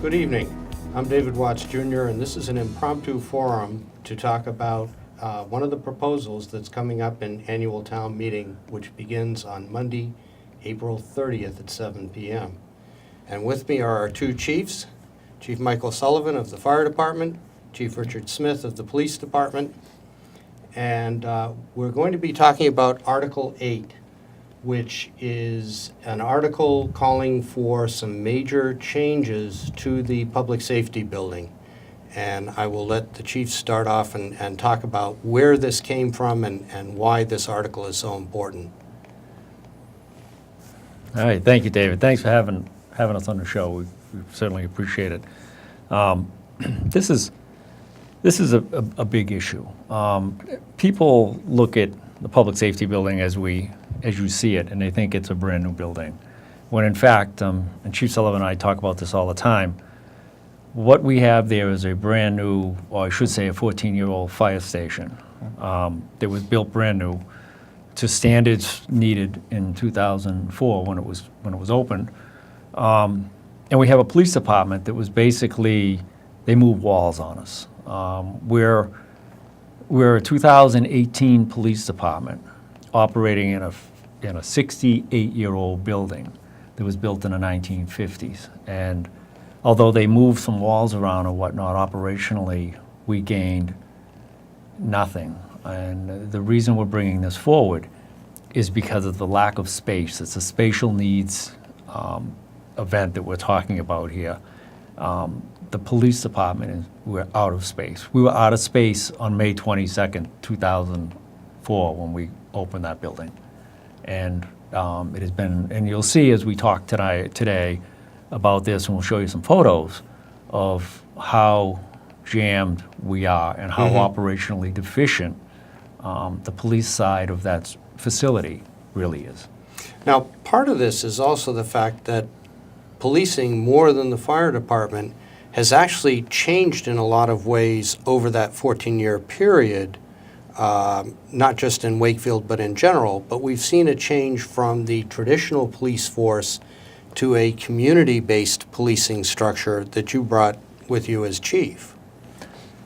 Good evening. I'm David Watts Jr., and this is an impromptu forum to talk about one of the proposals that's coming up in annual town meeting, which begins on Monday, April 30th at 7 p.m. And with me are our two chiefs, Chief Michael Sullivan of the Fire Department, Chief Richard Smith of the Police Department, and we're going to be talking about Article 8, which is an article calling for some major changes to the public safety building. And I will let the chief start off and talk about where this came from and why this article is so important. All right, thank you, David. Thanks for having us on the show. We certainly appreciate it. This is a big issue. People look at the public safety building as you see it, and they think it's a brand new building. When in fact, and Chief Sullivan and I talk about this all the time, what we have there is a brand new, or I should say a 14-year-old fire station that was built brand new to standards needed in 2004 when it was opened. And we have a police department that was basically, they moved walls on us. We're a 2018 police department operating in a 68-year-old building that was built in the 1950s. And although they moved some walls around and whatnot, operationally, we gained nothing. And the reason we're bringing this forward is because of the lack of space. It's a spatial needs event that we're talking about here. The police department, we're out of space. We were out of space on May 22nd, 2004 when we opened that building. And it has been, and you'll see as we talk today about this, and we'll show you some photos of how jammed we are and how operationally deficient the police side of that facility really is. Now, part of this is also the fact that policing, more than the fire department, has actually changed in a lot of ways over that 14-year period, not just in Wakefield but in general. But we've seen a change from the traditional police force to a community-based policing structure that you brought with you as chief.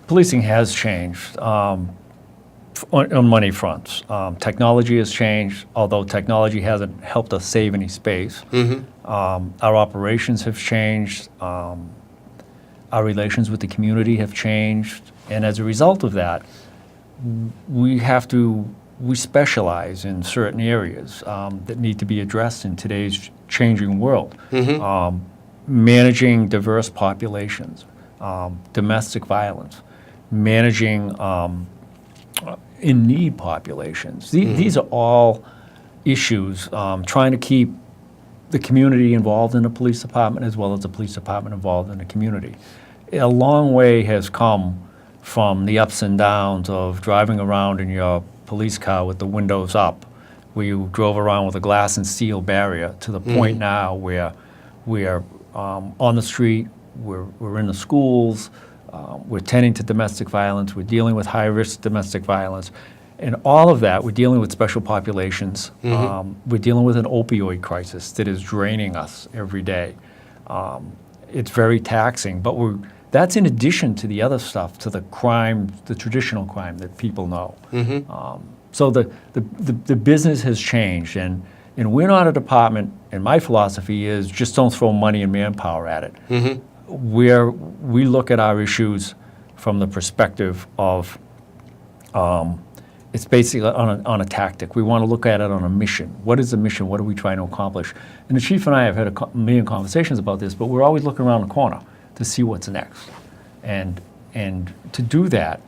Policing has changed on many fronts. Technology has changed, although technology hasn't helped us save any space. Our operations have changed. Our relations with the community have changed. And as a result of that, we specialize in certain areas that need to be addressed in today's changing world. Managing diverse populations, domestic violence, managing in-need populations. These are all issues, trying to keep the community involved in the police department as well as the police department involved in the community. A long way has come from the ups and downs of driving around in your police car with the windows up, where you drove around with a glass and steel barrier, to the point now where we are on the street, we're in the schools, we're tending to domestic violence, we're dealing with high-risk domestic violence, and all of that, we're dealing with special populations. We're dealing with an opioid crisis that is draining us every day. It's very taxing, but that's in addition to the other stuff, to the crime, the traditional crime that people know. So the business has changed, and we're not a department, and my philosophy is just don't throw money and manpower at it. We look at our issues from the perspective of it's basically on a tactic. We want to look at it on a mission. What is the mission? What are we trying to accomplish? And the chief and I have had a million conversations about this, but we're always looking around the corner to see what's next. And to do that,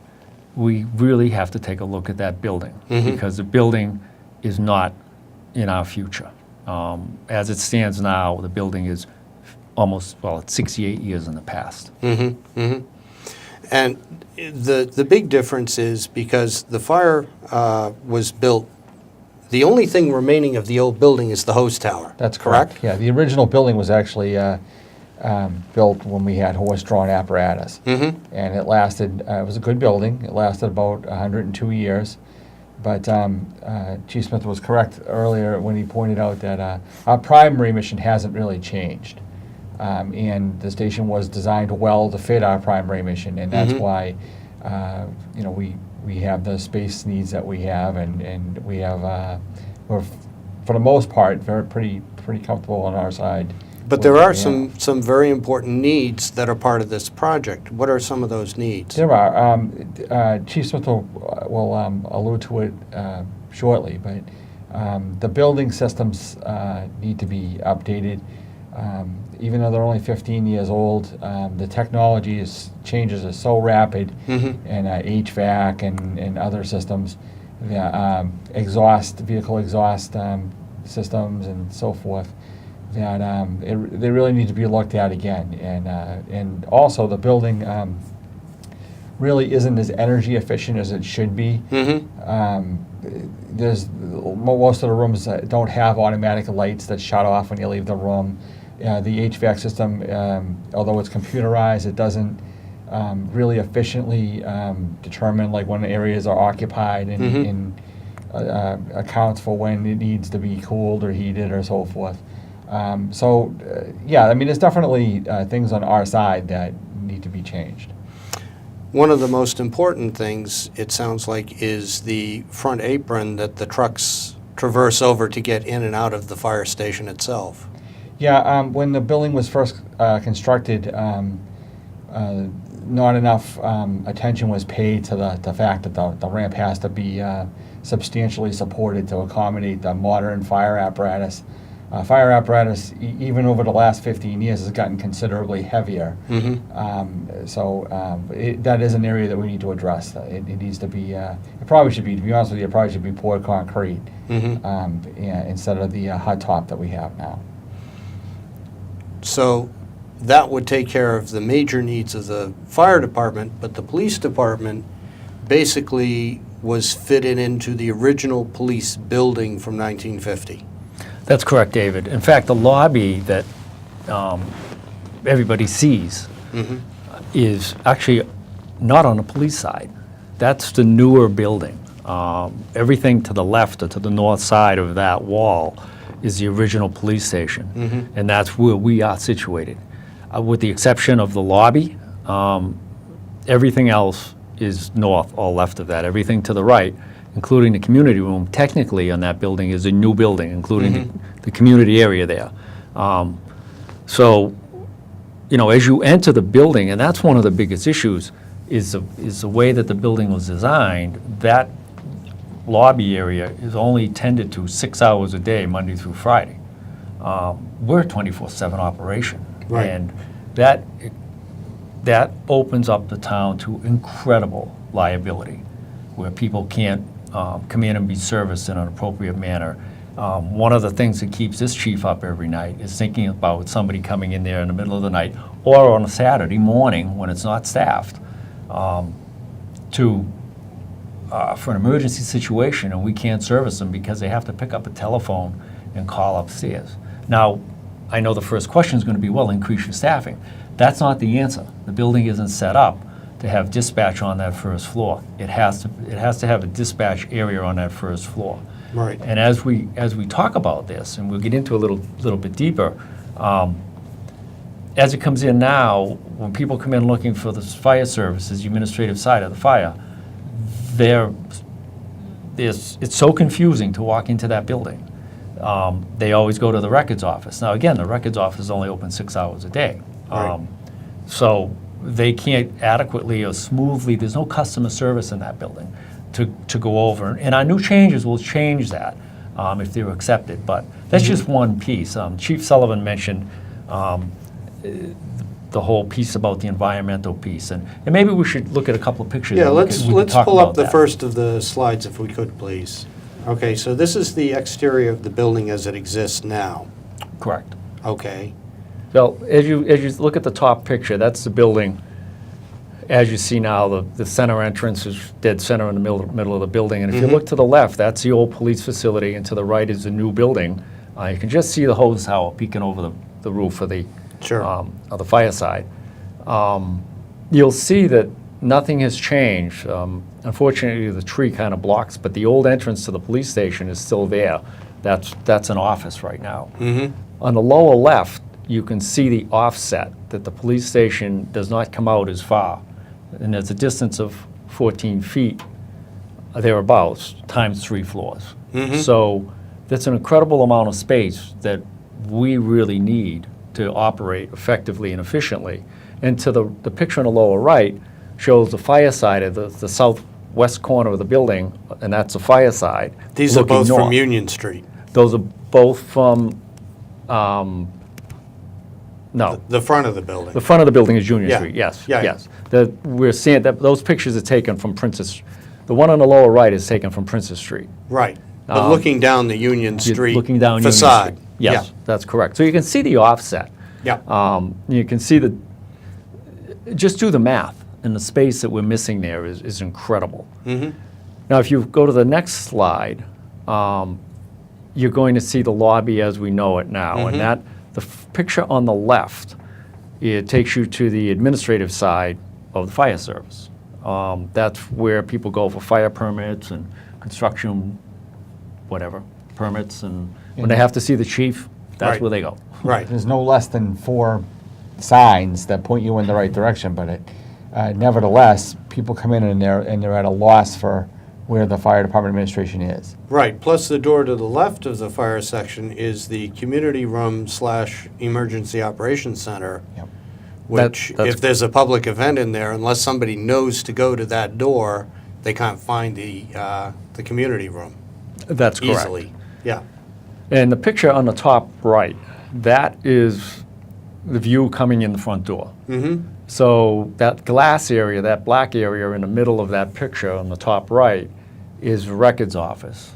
we really have to take a look at that building, because the building is not in our future. As it stands now, the building is it's 68 years in the past. And the big difference is because the fire was built, the only thing remaining of the old building is the hose tower. That's correct. Yeah, the original building was actually built when we had horse-drawn apparatus. And it lasted, it was a good building. It lasted about 102 years. But Chief Smith was correct earlier when he pointed out that our primary mission hasn't really changed. And the station was designed well to fit our primary mission, and that's why, you know, we have the space needs that we have, and we have, we're, for the most part, pretty comfortable on our side. But with there what are we have. some very important needs that are part of this project. What are some of those needs? There are. Chief Smith will allude to it shortly, but the building systems need to be updated. Even though they're only 15 years old, the technology changes are so rapid, and HVAC and other systems, vehicle exhaust systems and so forth, that they really need to be looked at again. And also the building really isn't as energy efficient as it should be. There's most of the rooms that don't have automatic lights that shut off when you leave the room. The HVAC system, although it's computerized, it doesn't really efficiently determine like when areas are occupied and accounts for when it needs to be cooled or heated or so forth. Yeah, I mean, there's definitely things on our side that need to be changed. One of the most important things, it sounds like, is the front apron that the trucks traverse over to get in and out of the fire station itself. Yeah, when the building was first constructed, not enough attention was paid to the fact that the ramp has to be substantially supported to accommodate the modern fire apparatus. Fire apparatus, even over the last 15 years, has gotten considerably heavier. That is an area that we need to address. It needs to be, it probably should be, to be honest with you, it probably should be poured concrete instead of the hot top that we have now. So that would take care of the major needs of the fire department, but the police department basically was fitted into the original police building from 1950. That's correct, David. In fact, the lobby that everybody sees is actually not on the police side. That's the newer building. Everything to the left or to the north side of that wall is the original police station, and that's where we are situated. With the exception of the lobby, everything else is north or left of that. Everything to the right, including the community room, technically on that building is a new building, including the community area there. So, you know, as you enter the building, and that's one of the biggest issues, is the way that the building was designed. That lobby area is only tended to 6 hours a day, Monday through Friday. We're a 24/7 operation. Right. And that opens up the town to incredible liability, where people can't come in and be serviced in an appropriate manner. One of the things that keeps this chief up every night is thinking about somebody coming in there in the middle of the night or on a Saturday morning when it's not staffed for an emergency situation, and we can't service them because they have to pick up a telephone and call upstairs. Now, I know the first question is going to be, well, increase your staffing. That's not the answer. The building isn't set up to have dispatch on that first floor. It has to have a dispatch area on that first floor. Right. And as we talk about this, and we'll get into a little bit deeper, as it comes in now, when people come in looking for the fire services, the administrative side of the fire, it's so confusing to walk into that building. They always go to the records office. Now, again, the records office is only open 6 hours a day. Right. So they can't adequately or smoothly, there's no customer service in that building to go over. And our new changes will change that if they're accepted. But that's just one piece. Chief Sullivan mentioned the whole piece about the environmental piece. And maybe we should look at a couple of pictures. Yeah, and let's we can talk pull up about the that. first of the slides if we could, please. Okay, so this is the exterior of the building as it exists now. Correct. Okay. Well, as you look at the top picture, that's the building. As you see now, the center entrance is dead center in the middle of the building. And if you look to the left, that's the old police facility, and to the right is the new building. You can just see the hose tower peeking over the roof of the Sure. of the fire side. You'll see that nothing has changed. Unfortunately, the tree kind of blocks, but the old entrance to the police station is still there. That's an office right now. On the lower left you can see the offset, that the police station does not come out as far. And there's a distance of 14 feet thereabouts, times 3 floors. So that's an incredible amount of space that we really need to operate effectively and efficiently. And to the picture on the lower right shows the fire side of the southwest corner of the building, and that's the fire side. These are looking both north. from Union Street. Those are both from, no. The front of the building. The front of the building is Union Yeah. Street, yes, Yeah, yeah. yes. We're seeing that, those pictures are taken from Princess, the one on the lower right is taken from Princess Street. Right. But looking down the Union You're Street looking down Union facade. Street. Yes, that's correct. So you can see the offset. Yeah. You can see just do the math, and the space that we're missing there is incredible. Now, if you go to the next slide, you're going to see the lobby as we know it now. And that, the picture on the left, it takes you to the administrative side of the fire service. That's where people go for fire permits and construction, whatever, permits. And when they have to see the chief, that's Right. where they go. Right. There's no less than 4 signs that point you in the right direction, but nevertheless, people come in and they're at a loss for where the fire department administration is. Right. Plus, the door to the left of the fire section is the community room / emergency operations center, Yep. which, That's- if there's a public event in there, unless somebody knows to go to that door, they can't find the community room That's correct. easily. Yeah. And the picture on the top right, that is the view coming in the front door. So that glass area, that black area in the middle of that picture on the top right is the records office.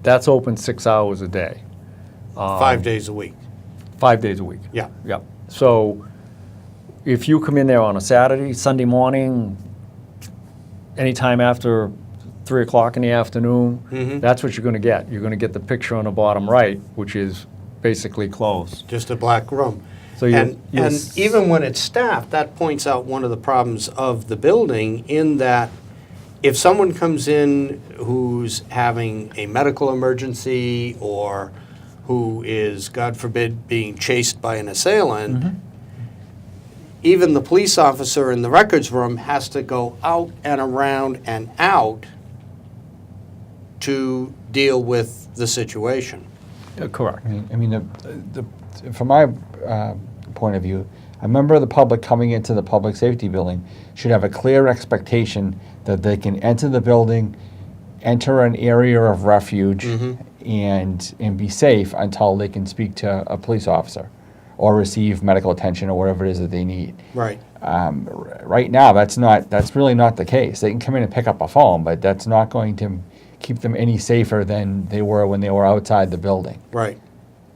That's open 6 hours a day, 5 days a week. 5 days a week. Yeah. Yep. So if you come in there on a Saturday, Sunday morning, anytime after 3 o'clock in the afternoon, that's what you're going to get. You're going to get the picture on the bottom right, which is basically closed. Just a black room. So And even when it's staffed, that points out one of the problems of the building, in that if someone comes in who's having a medical emergency or who is, God forbid, being chased by an assailant, even the police officer in the records room has to go out and around and out to deal with the situation. Correct. I mean, from my point of view, a member of the public coming into the public safety building should have a clear expectation that they can enter the building, enter an area of refuge, and be safe until they can speak to a police officer or receive medical attention or whatever it is that they need. Right. Right now, that's really not the case. They can come in and pick up a phone, but that's not going to keep them any safer than they were when they were outside the building. Right,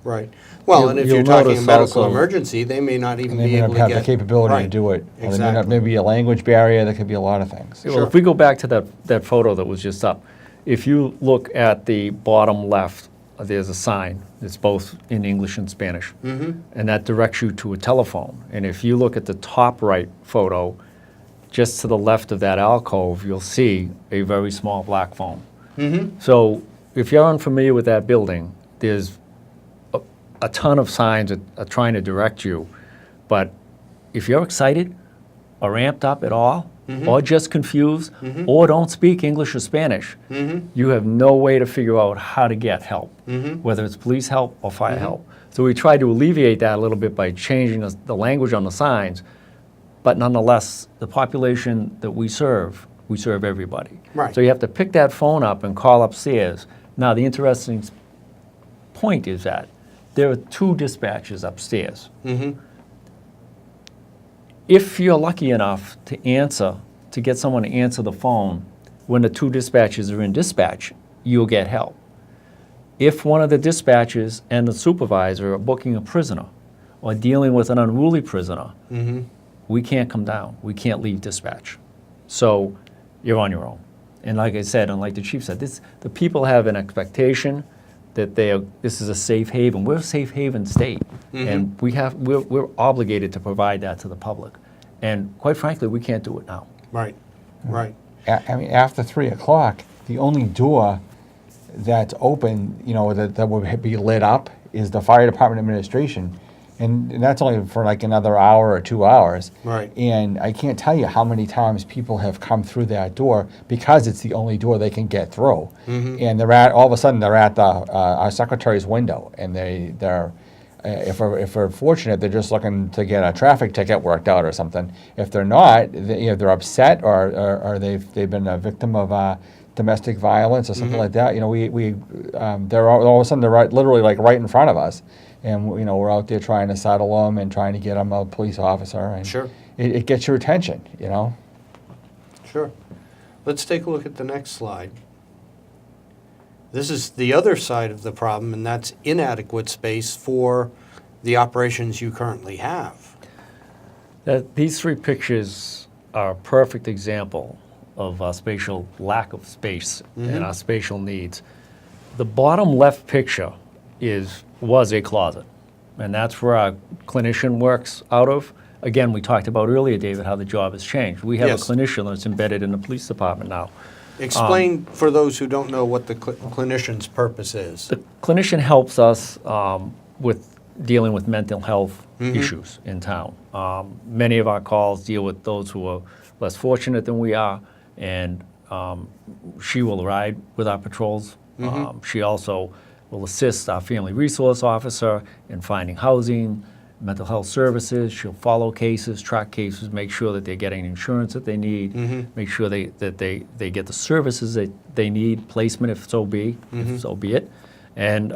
right. Well, and if you're You'll talking a notice medical also- emergency, they may not even And they be may able not to have get... the capability to Right. do it. Or there may Exactly. not be a language barrier, there could be a lot of things. Well, if we go back to that photo that was just up, if you look at the bottom left, there's a sign. It's both in English and Spanish. And that directs you to a telephone. And if you look at the top right photo, just to the left of that alcove, you'll see a very small black phone. So if you're unfamiliar with that building, there's a ton of signs that are trying to direct you. But if you're excited or amped up at all, or just confused, or don't speak English or Spanish, you have no way to figure out how to get help, whether it's police help or fire help. So we tried to alleviate that a little bit by changing the language on the signs, but nonetheless, the population that we serve everybody. Right. So you have to pick that phone up and call upstairs. Now, the interesting point is that there are 2 dispatchers upstairs. If you're lucky enough to get someone to answer the phone when the 2 dispatchers are in dispatch, you'll get help. If one of the dispatchers and the supervisor are booking a prisoner or dealing with an unruly prisoner, we can't come down. We can't leave dispatch. So you're on your own. And like I said, and like the chief said, the people have an expectation that this is a safe haven. We're a safe haven state, and we're obligated to provide that to the public. And quite frankly, we can't do it now. Right, right. I mean, after 3 o'clock, the only door that's open, that would be lit up is the fire department administration. And that's only for like another hour or 2 hours. Right. And I can't tell you how many times people have come through that door because it's the only door they can get through. And all of a sudden they're at the our secretary's window, and they're if we're fortunate, they're just looking to get a traffic ticket worked out or something. If they're not, they're upset, or they've been a victim of domestic violence or something like that. They're all of a sudden they're literally like right in front of us. And we're out there trying to settle them and trying to get them a police officer. And Sure. It gets your attention, Sure. Let's take a look at the next slide. This is the other side of the problem, and that's inadequate space for the operations you currently have. These three pictures are a perfect example of our spatial lack of space and our spatial needs. The bottom left picture was a closet, and that's where our clinician works out of. Again, we talked about earlier, David, how the job has changed. We have Yes. a clinician that's embedded in the police department now. Explain for those who don't know what the clinician's purpose is. The clinician helps us with dealing with mental health issues in town. Many of our calls deal with those who are less fortunate than we are, and she will ride with our patrols. She also will assist our family resource officer in finding housing, mental health services. She'll follow cases, track cases, make sure that they're getting insurance that they need, make sure that they get the services that they need, placement if so be it. And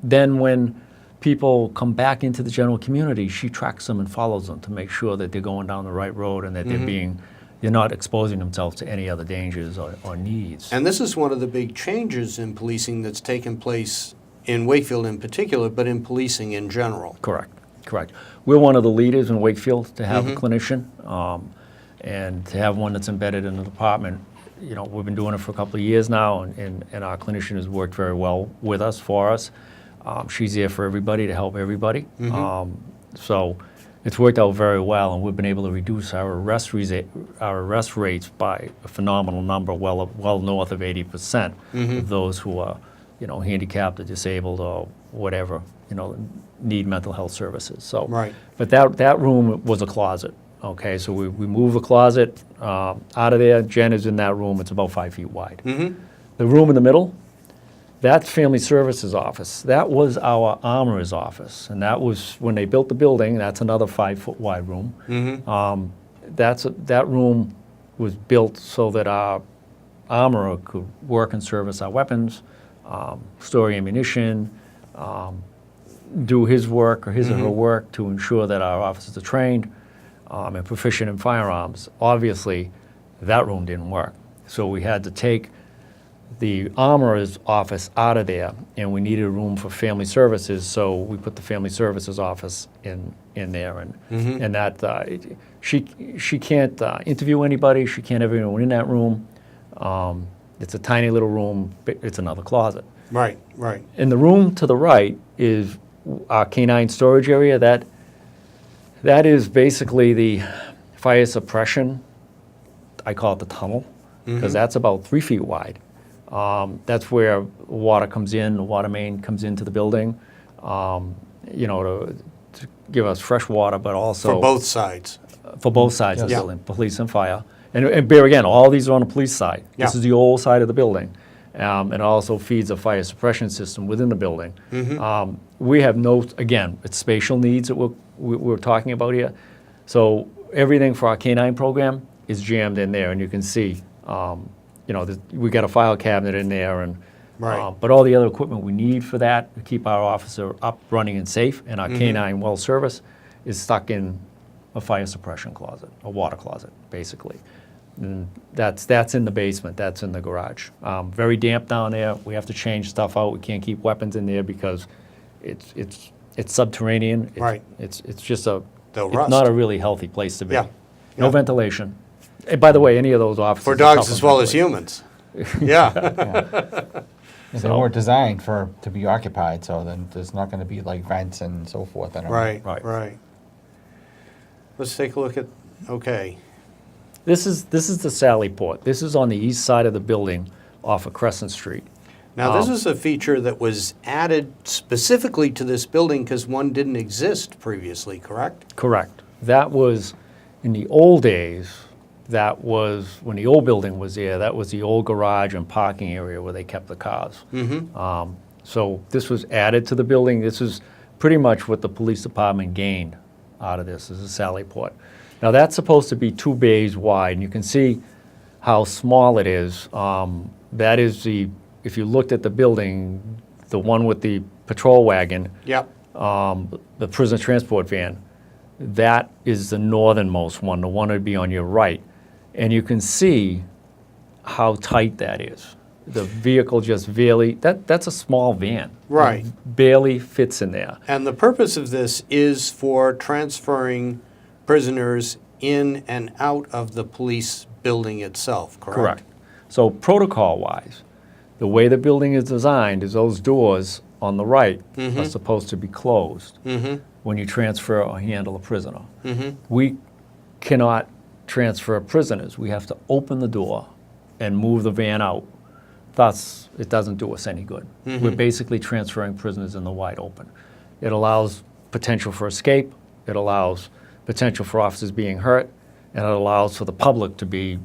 then when people come back into the general community, she tracks them and follows them to make sure that they're going down the right road and that they're not exposing themselves to any other dangers or needs. And this is one of the big changes in policing that's taken place in Wakefield in particular, but in policing in general. Correct. We're one of the leaders in Wakefield to have a clinician and to have one that's embedded in the department. We've been doing it for a couple of years now, and our clinician has worked very well with us, for us. She's there for everybody to help everybody. So it's worked out very well, and we've been able to reduce our arrest rates by a phenomenal number, well north of 80% of those who are handicapped or disabled or whatever, need mental health services. So, Right. But that room was a closet. Okay, so we moved the closet out of there. Jen is in that room. It's about 5 feet wide. The room in the middle, that's Family Services office. That was our armorer's office, and that was when they built the building. That's another 5 foot wide room. That room was built so that our armorer could work and service our weapons, store ammunition, do his work or his or her work to ensure that our officers are trained and proficient in firearms. Obviously, that room didn't work. So we had to take the armorer's office out of there, and we needed a room for family services, so we put the family services office in there. And that she can't interview anybody. She can't have anyone in that room. It's a tiny little room. It's another closet. Right. In the room to the right is our canine storage area. That is basically the fire suppression. I call it the tunnel, because that's about 3 feet wide. That's where water comes in, the water main comes into the building, to give us fresh water, but also For both sides. for both sides of the Yeah. building, police and fire. And bear again, all these are on the police side. This Yeah. is the old side of the building. And it also feeds a fire suppression system within the building. We have again, it's spatial needs that we're talking about here. So everything for our canine program is jammed in there, and you can see, we got a file cabinet in there, and Right. but all the other equipment we need for that to keep our officer up, running, and safe, and our canine well service is stuck in a fire suppression closet, a water closet, basically. And that's in the basement. That's in the garage. Very damp down there. We have to change stuff out. We can't keep weapons in there because it's subterranean. Right. It's just They'll rust. It's not a really healthy place to be. Yeah. No Yeah. ventilation. And by the way, any of those offices For are dogs tough as on well as ventilation. humans. Yeah. They weren't designed to be occupied, so then there's not going to be like vents and so forth in them. Right. Let's take a look at, okay. This is the Sally Port. This is on the east side of the building off of Crescent Street. Now, this is a feature that was added specifically to this building because one didn't exist previously, correct? Correct. That was, in the old days, that was, when the old building was there, that was the old garage and parking area where they kept the cars. So this was added to the building. This is pretty much what the police department gained out of this, is a Sally Port. Now, that's supposed to be 2 bays wide, and you can see how small it is. That is the, if you looked at the building, the one with the patrol wagon, Yep. the prisoner transport van, that is the northernmost one, the one that would be on your right. And you can see how tight that is. The vehicle just barely, that's a small van. Right. It barely fits in there. And the purpose of this is for transferring prisoners in and out of the police building itself, correct? Correct. So protocol-wise, the way the building is designed is those doors on the right are supposed to be closed when you transfer or handle a prisoner. We cannot transfer prisoners. We have to open the door and move the van out. Thus, it doesn't do us any good. We're basically transferring prisoners in the wide open. It allows potential for escape. It allows potential for officers being hurt. And it allows for the public to be,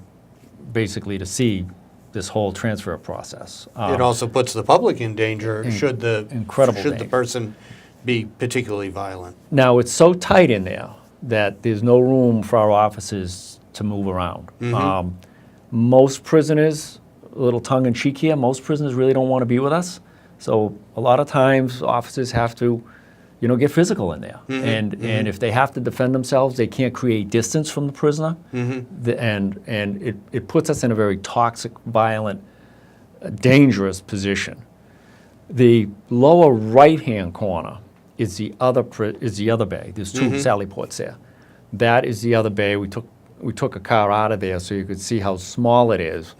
basically to see this whole transfer process. It also puts the public in danger should the incredible should the danger. person be particularly violent. Now, it's so tight in there that there's no room for our officers to move around. Most prisoners, a little tongue-in-cheek here, most prisoners really don't want to be with us. So a lot of times, officers have to, get physical in there. And if they have to defend themselves, they can't create distance from the prisoner. And it puts us in a very toxic, violent, dangerous position. The lower right-hand corner is the other bay. There's 2 Sally Ports there. That is the other bay. We took a car out of there so you could see how small it is.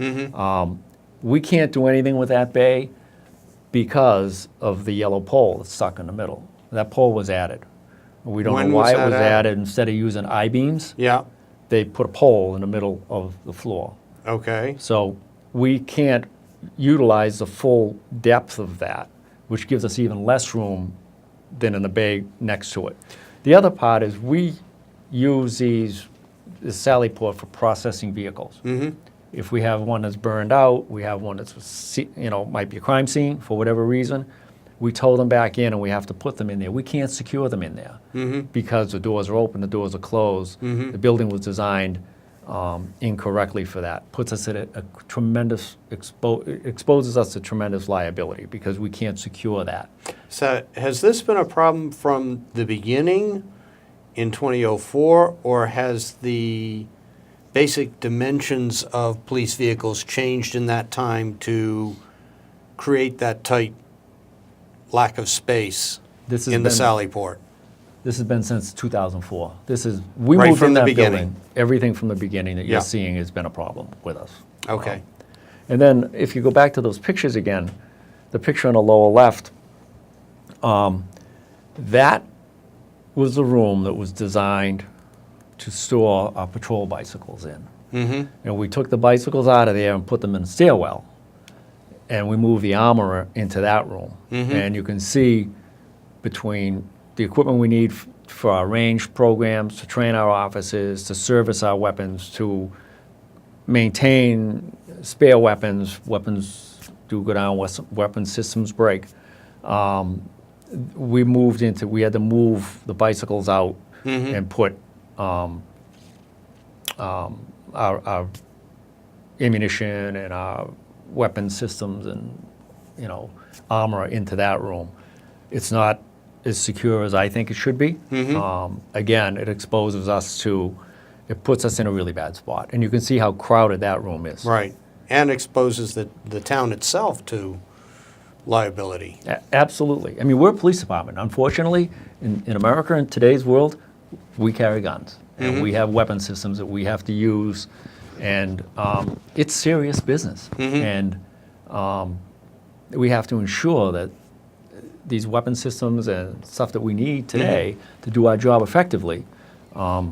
We can't do anything with that bay because of the yellow pole that's stuck in the middle. That pole was added. We don't When know why was it was that added? added. Instead of using I-beams, Yeah, they put a pole in the middle of the floor. okay. So we can't utilize the full depth of that, which gives us even less room than in the bay next to it. The other part is we use this Sally Port for processing vehicles. If we have one that's burned out, we have one that's, might be a crime scene for whatever reason, we tow them back in and we have to put them in there. We can't secure them in there because the doors are open, the doors are closed. The building was designed incorrectly for that. Puts us at a tremendous, exposes us to tremendous liability because we can't secure that. So has this been a problem from the beginning in 2004, or has the basic dimensions of police vehicles changed in that time to create that tight lack of space This has in the been- Sally Port? This has been since 2004. We Right moved from in the that beginning. building. Everything from the beginning that Yeah. you're seeing has been a problem with us. Okay. And then if you go back to those pictures again, the picture on the lower left, that was the room that was designed to store our patrol bicycles in. And we took the bicycles out of there and put them in a stairwell. And we moved the armorer into that room. And you can see between the equipment we need for our range programs, to train our officers, to service our weapons, to maintain spare weapons. Weapons do go down, weapon systems break. We had to move the bicycles out and put our ammunition and our weapon systems and, armor into that room. It's not as secure as I think it should be. Again, it exposes us it puts us in a really bad spot. And you can see how crowded that room is. Right. And exposes the town itself to liability. Absolutely. I mean, we're a police department. Unfortunately, in America, in today's world, we carry guns. And we have weapon systems that we have to use. And it's serious business. And we have to ensure that these weapon systems and stuff that we need today to do our job effectively are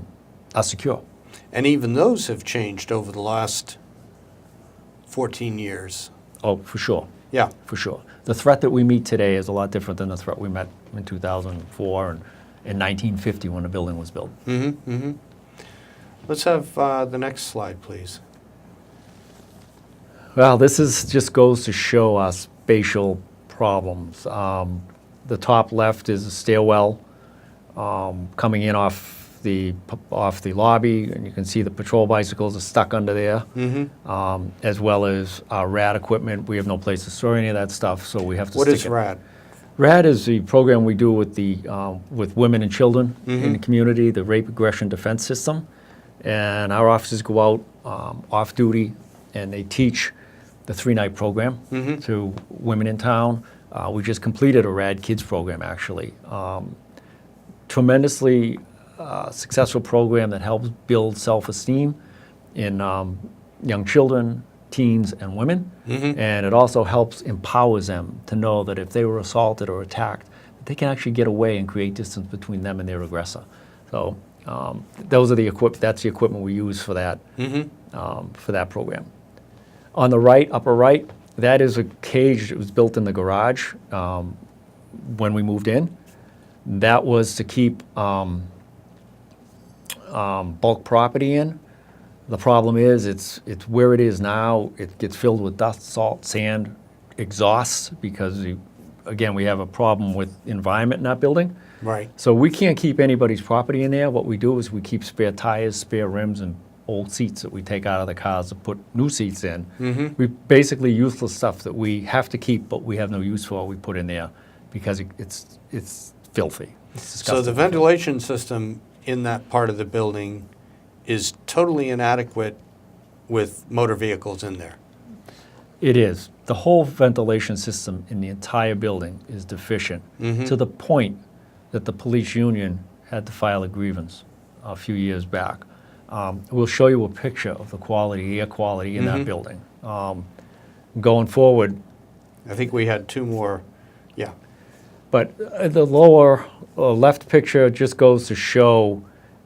secure. And even those have changed over the last 14 years. Oh, for sure. Yeah. for sure. The threat that we meet today is a lot different than the threat we met in 2004 and in 1950 when the building was built. Let's have the next slide, please. Well, this is just goes to show us spatial problems. The top left is a stairwell coming in off the lobby, and you can see the patrol bicycles are stuck under there, as well as our RAD equipment. We have no place to store any of that stuff, so we have to What stick is it. RAD? RAD is the program we do with with women and children in the community, the Rape Aggression Defense System. And our officers go out off duty and they teach the 3-night program to women in town. We just completed a RAD Kids program, actually. Tremendously successful program that helps build self-esteem in young children, teens, and women. And it also empowers them to know that if they were assaulted or attacked, that they can actually get away and create distance between them and their aggressor. So those are that's the equipment we use for that program. On the right, upper right, that is a cage that was built in the garage when we moved in. That was to keep bulk property in. The problem is it's where it is now. It gets filled with dust, salt, sand, exhausts because, again, we have a problem with environment in that building. Right. So we can't keep anybody's property in there. What we do is we keep spare tires, spare rims, and old seats that we take out of the cars to put new seats in. We basically useless stuff that we have to keep, but we have no use for. We put in there because it's filthy. It's So disgusting. the ventilation system in that part of the building is totally inadequate with motor vehicles in there. It is. The whole ventilation system in the entire building is deficient to the point that the police union had to file a grievance a few years back. We'll show you a picture of the air quality in that building. Going forward, I think we had 2 more. Yeah. but the lower left picture just goes to show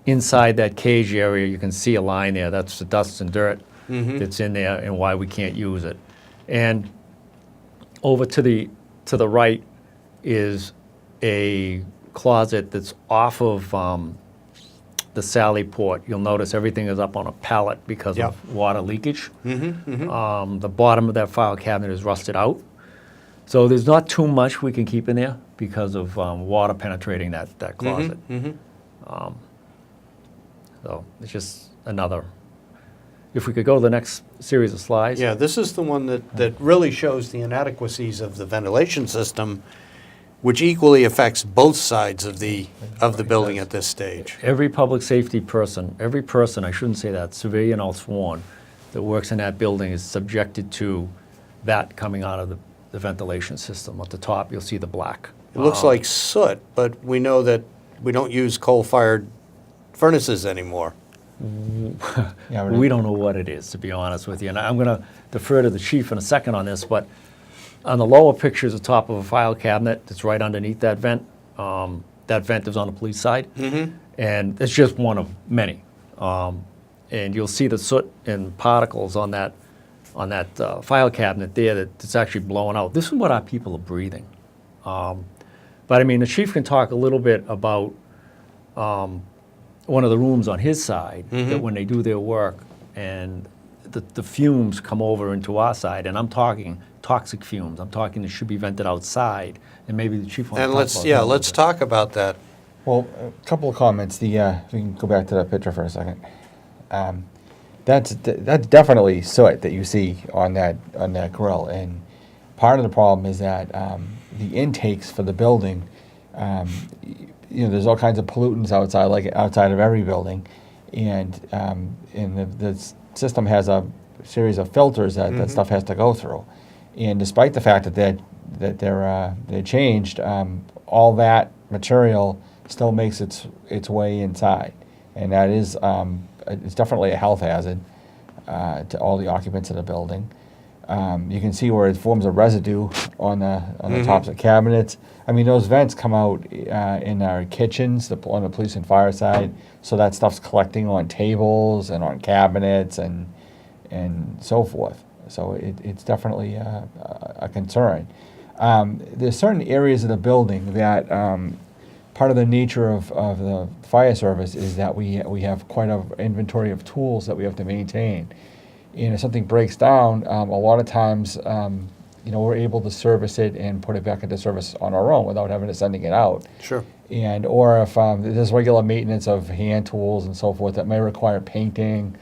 inside that cage area, you can see a line there. That's the dust and dirt that's in there and why we can't use it. And over to the right is a closet that's off of the Sally port. You'll notice everything is up on a pallet because of water leakage. The bottom of that file cabinet is rusted out. So there's not too much we can keep in there because of water penetrating that closet. So it's just another. If we could go to the next series of slides. Yeah, this is the one that really shows the inadequacies of the ventilation system, which equally affects both sides of the building at this stage. Every public safety person, I shouldn't say that, civilian or sworn, that works in that building is subjected to that coming out of the ventilation system. At the top, you'll see the black. It looks like soot, but we know that we don't use coal-fired furnaces anymore. Yeah, We don't know what it is, to be honest with you. And I'm going to defer to the chief in a second on this, but on the lower picture is the top of a file cabinet that's right underneath that vent. That vent is on the police side, and it's just one of many. And you'll see the soot and particles on that file cabinet there that's actually blowing out. This is what our people are breathing. But I mean, the chief can talk a little bit about one of the rooms on his side, that when they do their work and the fumes come over into our side, and I'm talking toxic fumes. I'm talking that should be vented outside, and maybe the chief wants to And talk about that a little let's bit. talk about that. Well, a couple of comments. If we can go back to that picture for a second. That's definitely soot that you see on that grill, and part of the problem is that the intakes for the building, there's all kinds of pollutants outside of every building, and the system has a series of filters that stuff has to go through, and despite the fact that they're changed, all that material still makes its way inside, and that is it's definitely a health hazard to all the occupants of the building. You can see where it forms a residue on the tops of cabinets. I mean, those vents come out in our kitchens, on the police and fire side, so that stuff's collecting on tables and on cabinets and so forth. So it's definitely a concern. There's certain areas of the building that part of the nature of the fire service is that we have quite an inventory of tools that we have to maintain. And if something breaks down, a lot of times, we're able to service it and put it back into service on our own without having to sending it out. Sure. And or if there's regular maintenance of hand tools and so forth that may require painting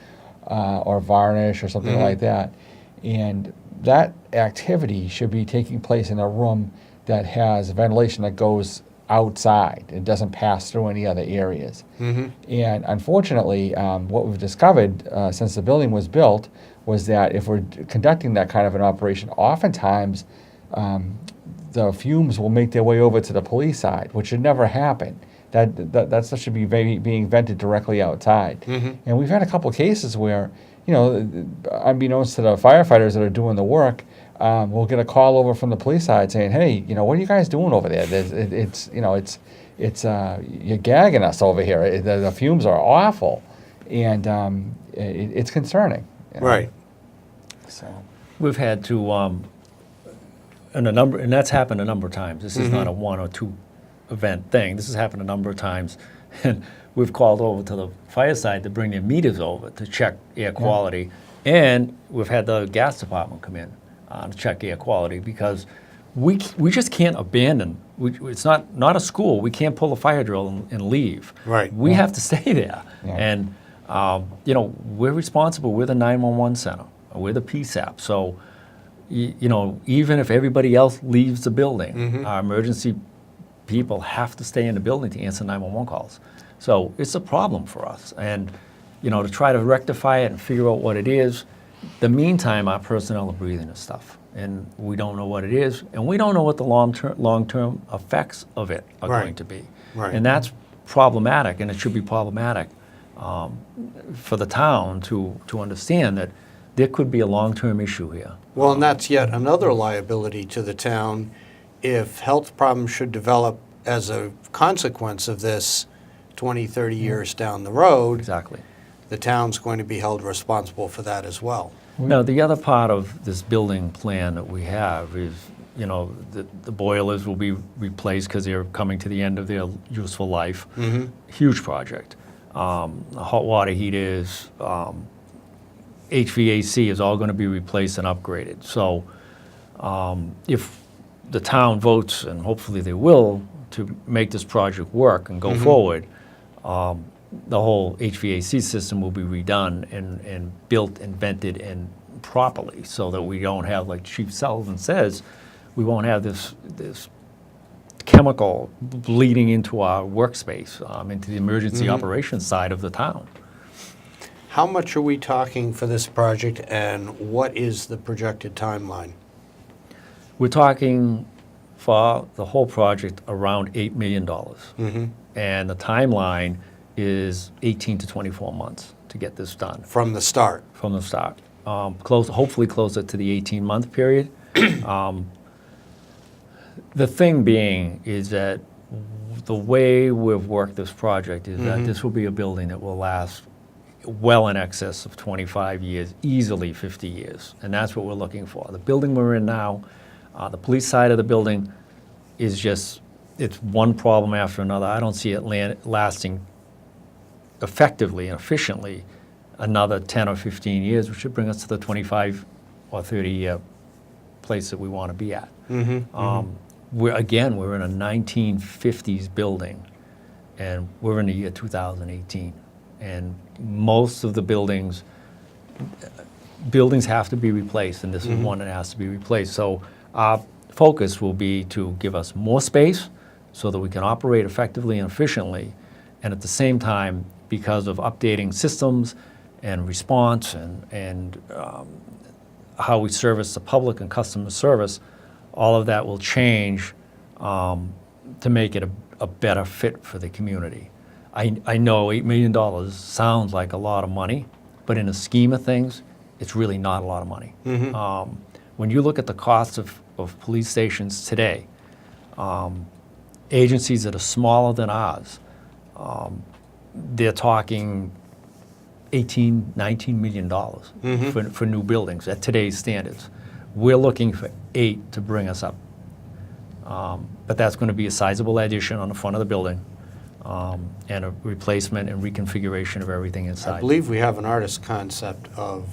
or varnish or something like that. And that activity should be taking place in a room that has ventilation that goes outside. It doesn't pass through any other areas. And unfortunately, what we've discovered since the building was built was that if we're conducting that kind of an operation, oftentimes the fumes will make their way over to the police side, which should never happen. That stuff should be being vented directly outside. And we've had a couple of cases where, unbeknownst to the firefighters that are doing the work, we'll get a call over from the police side saying, "Hey, what are you guys doing over there? You're gagging us over here. The fumes are awful," and it's concerning. Right. So We've had to, and that's happened a number of times. This is not a one or two event thing. This has happened a number of times. And we've called over to the fire side to bring their meters over to check air quality. And we've had the gas department come in to check air quality because we just can't abandon. It's not a school. We can't pull a fire drill and leave. Right. We have to stay there. Yeah. And, we're responsible. We're the 911 center. We're the PSAP. So, even if everybody else leaves the building, our emergency people have to stay in the building to answer 911 calls. So it's a problem for us. And, to try to rectify it and figure out what it is, the meantime, our personnel are breathing this stuff. And we don't know what it is. And we don't know what the long-term effects of it are Right. going to be. Right. And that's problematic, and it should be problematic for the town to understand that there could be a long-term issue here. Well, and that's yet another liability to the town if health problems should develop as a consequence of this 20, 30 years down the road. Exactly. The town's going to be held responsible for that as well. Now, the other part of this building plan that we have is, the boilers will be replaced because they're coming to the end of their useful life. Huge project. The hot water heaters, HVAC is all going to be replaced and upgraded. So if the town votes, and hopefully they will, to make this project work and go forward, the whole HVAC system will be redone and built and vented and properly so that we don't have, like Chief Sullivan says, we won't have this chemical bleeding into our workspace, into the emergency operations side of the town. How much are we talking for this project, and what is the projected timeline? We're talking for the whole project around $8 million. And the timeline is 18 to 24 months to get this done From the start? from the start. Hopefully closer to the 18-month period. The thing being is that the way we've worked this project is that this will be a building that will last well in excess of 25 years, easily 50 years. And that's what we're looking for. The building we're in now, the police side of the building is just, it's one problem after another. I don't see it lasting effectively and efficiently another 10 or 15 years, which should bring us to the 25 or 30-year place that we want to be at. We're in a 1950s building, and we're in the year 2018. And most of the buildings have to be replaced, and this is one that has to be replaced. So our focus will be to give us more space so that we can operate effectively and efficiently, and at the same time, because of updating systems and response and how we service the public and customer service, all of that will change to make it a better fit for the community. I know $8 million sounds like a lot of money, but in the scheme of things, it's really not a lot of money. When you look at the costs of police stations today, agencies that are smaller than ours, they're talking $18, $19 million for new buildings at today's standards. We're looking for 8 to bring us up. But that's going to be a sizable addition on the front of the building, and a replacement and reconfiguration of everything inside. I believe we have an artist concept of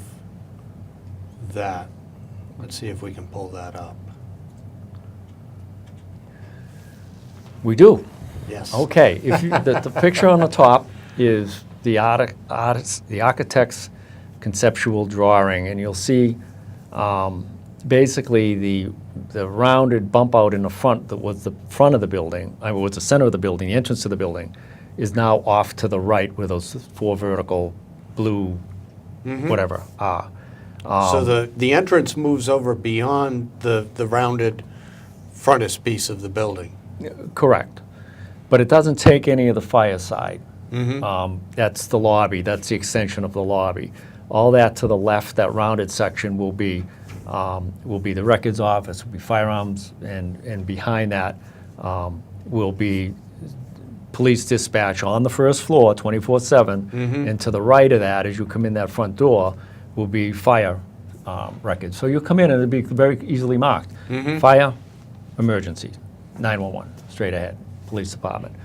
that. Let's see if we can pull that up. We do. Yes. Okay, if you, the picture on the top is the architect's conceptual drawing, and you'll see basically the rounded bump out in the front that was the front of the building, was the center of the building, the entrance to the building, is now off to the right where those 4 vertical blue whatever are. So the entrance moves over beyond the rounded frontispiece of the building. Correct. But it doesn't take any of the fire side. That's the lobby. That's the extension of the lobby. All that to the left, that rounded section will be the records office, will be firearms, and behind that will be police dispatch on the first floor, 24/7. And to the right of that, as you come in that front door, will be fire records. So you'll come in and it'll be very easily marked. Fire, emergency, 911, straight ahead, police department.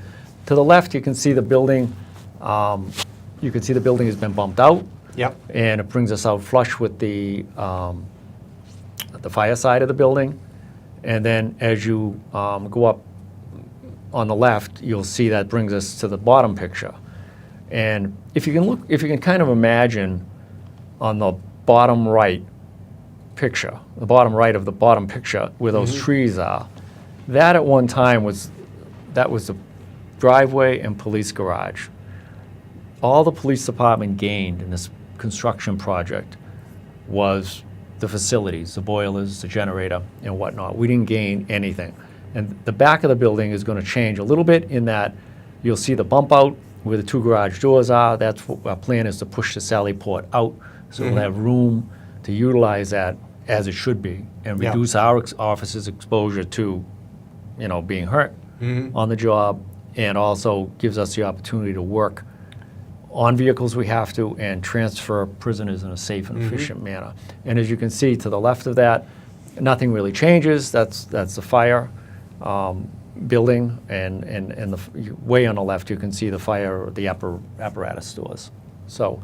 To the left, you can see the building. You can see the building has been bumped out. Yep. And it brings us out flush with the fire side of the building. And then as you go up on the left, you'll see that brings us to the bottom picture. And if you can kind of imagine on the bottom right picture, the bottom right of the bottom picture where those trees are, that at one time was the driveway and police garage. All the police department gained in this construction project was the facilities, the boilers, the generator, and whatnot. We didn't gain anything. And the back of the building is going to change a little bit in that you'll see the bump out where the 2 garage doors are. That's what our plan is, to push the Sally Port out, so we'll have room to utilize that as it should be and reduce our office's exposure to, being hurt on the job, and also gives us the opportunity to work on vehicles we have to and transfer prisoners in a safe and efficient manner. And as you can see to the left of that, nothing really changes. That's the fire building, and way on the left you can see the fire, the apparatus stores. So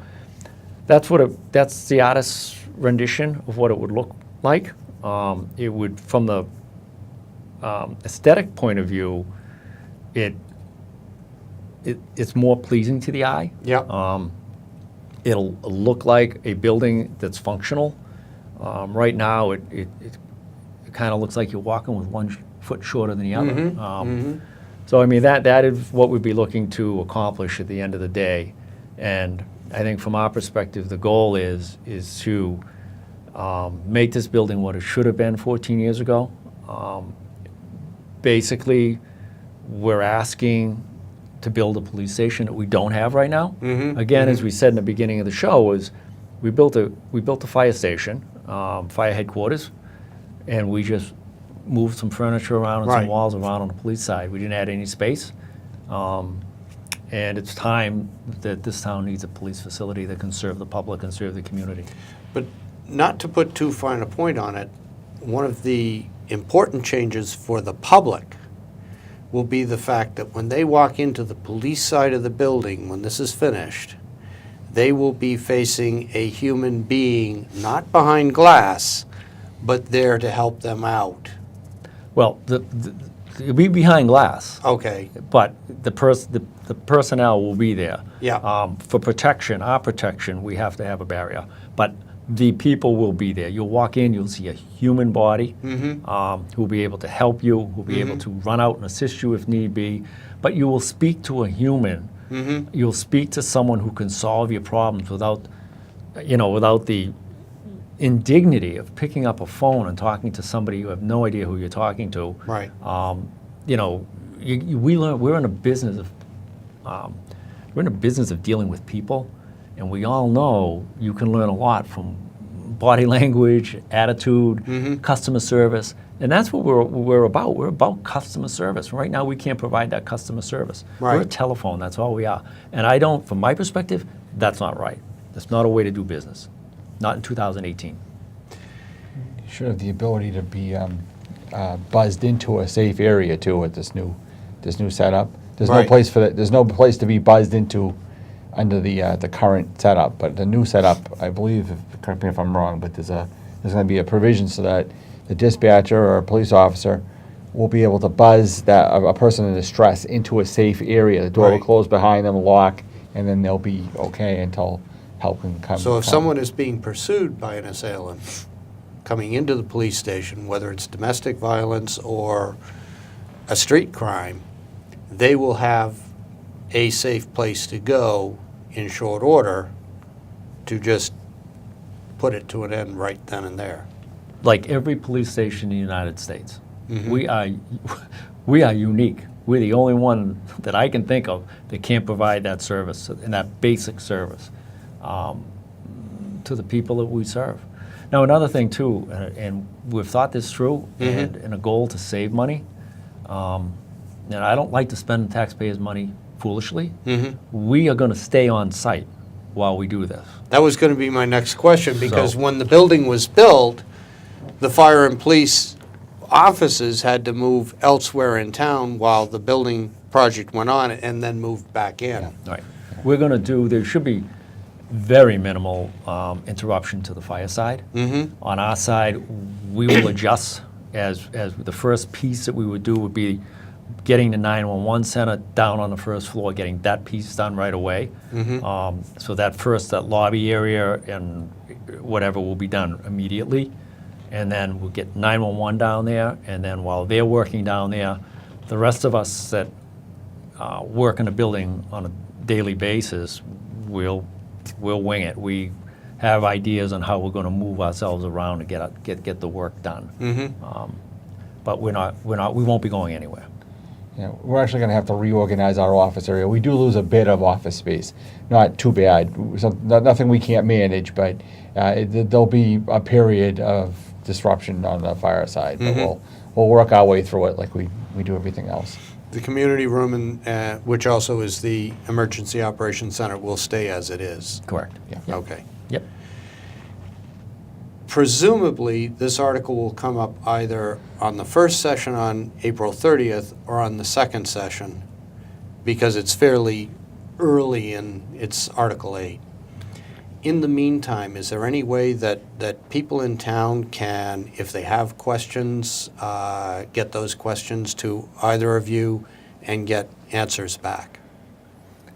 that's the artist's rendition of what it would look like. It would, from the aesthetic point of view, it's more pleasing to the eye. Yeah. It'll look like a building that's functional. Right now, it kind of looks like you're walking with 1 foot shorter than the other. So I mean, that is what we'd be looking to accomplish at the end of the day. And I think from our perspective, the goal is to make this building what it should have been 14 years ago. Basically, we're asking to build a police station that we don't have right now. Again, as we said in the beginning of the show, is we built a fire station, fire headquarters, and we just moved some furniture around and some walls around on the police side. We didn't add any space. And it's time that this town needs a police facility that can serve the public and serve the community. But not to put too fine a point on it, one of the important changes for the public will be the fact that when they walk into the police side of the building, when this is finished, they will be facing a human being, not behind glass, but there to help them out. Well, it'll be behind glass. Okay. But the personnel will be there. Yeah. For protection, our protection, we have to have a barrier. But the people will be there. You'll walk in, you'll see a human body who will be able to help you, who will be able to run out and assist you if need be. But you will speak to a human. You'll speak to someone who can solve your problems without the indignity of picking up a phone and talking to somebody you have no idea who you're talking to. Right. We're in a business of dealing with people, and we all know you can learn a lot from body language, attitude, customer service, and that's what we're about. We're about customer service. Right now, we can't provide that customer service. Right. We're a telephone. That's all we are. And from my perspective, that's not right. That's not a way to do business, not in 2018. You should have the ability to be buzzed into a safe area too at this new setup. There's Right. no place for that. There's no place to be buzzed into under the current setup. But the new setup, I believe, correct me if I'm wrong, but there's going to be a provision so that the dispatcher or a police officer will be able to buzz a person in distress into a safe area. The door will Right. close behind them, lock, and then they'll be okay until help can come. So if someone is being pursued by an assailant coming into the police station, whether it's domestic violence or a street crime, they will have a safe place to go in short order to just put it to an end right then and there. Like every police station in the United States, Mhm. we are unique. We're the only one that I can think of that can't provide that service and that basic service to the people that we serve. Now, another thing too, and we've thought this through, and in a goal to save money, and I don't like to spend taxpayers' money foolishly. We are going to stay on site while we do this. That was going to be my next question, because when the building was built, the fire and police offices had to move elsewhere in town while the building project went on and then moved back in. Right. We're going to do, there should be very minimal interruption to the fire side. On our side, we will adjust as the first piece that we would do would be getting the 911 center down on the first floor, getting that piece done right away. So that lobby area and whatever will be done immediately. And then we'll get 911 down there, and then while they're working down there, the rest of us that work in the building on a daily basis, we'll wing it. We have ideas on how we're going to move ourselves around to get the work done. But we won't be going anywhere. Yeah, we're actually going to have to reorganize our office area. We do lose a bit of office space. Not too bad. Nothing we can't manage, but there'll be a period of disruption on the fire side. But we'll work our way through it like we do everything else. The community room, which also is the emergency operations center, will stay as it is. Correct. Yeah. Okay. Yep. Presumably, this article will come up either on the first session on April 30th or on the second session, because it's fairly early in its Article 8. In the meantime, is there any way that people in town can, if they have questions, get those questions to either of you and get answers back?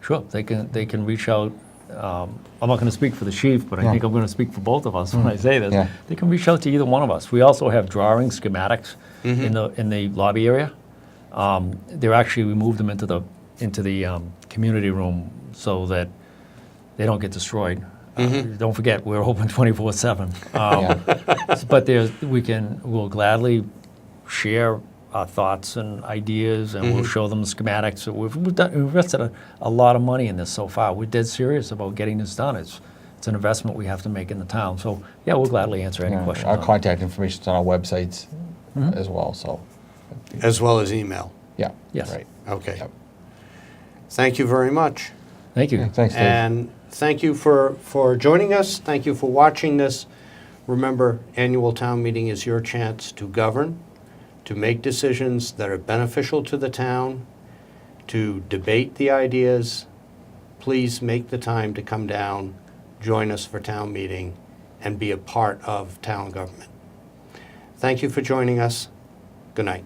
Sure. They can reach out. I'm not going to speak for the chief, but I think I'm going to speak for both of us when I say this. Yeah. They can reach out to either one of us. We also have drawings, schematics in the lobby area. We moved them into the community room so that they don't get destroyed. Don't forget, we're open 24/7. But we'll gladly share our thoughts and ideas, and we'll show them the schematics. So we've invested a lot of money in this so far. We're dead serious about getting this done. It's an investment we have to make in the town. So yeah, we'll gladly answer any questions. Our on it. contact information's on our websites as well. So As well as email? yeah. Yes. Right. Okay. Yep. Thank you very much. Thank you. Yeah, thanks, Dave. And thank you for joining us. Thank you for watching this. Remember, annual town meeting is your chance to govern, to make decisions that are beneficial to the town, to debate the ideas. Please make the time to come down, join us for town meeting, and be a part of town government. Thank you for joining us. Good night.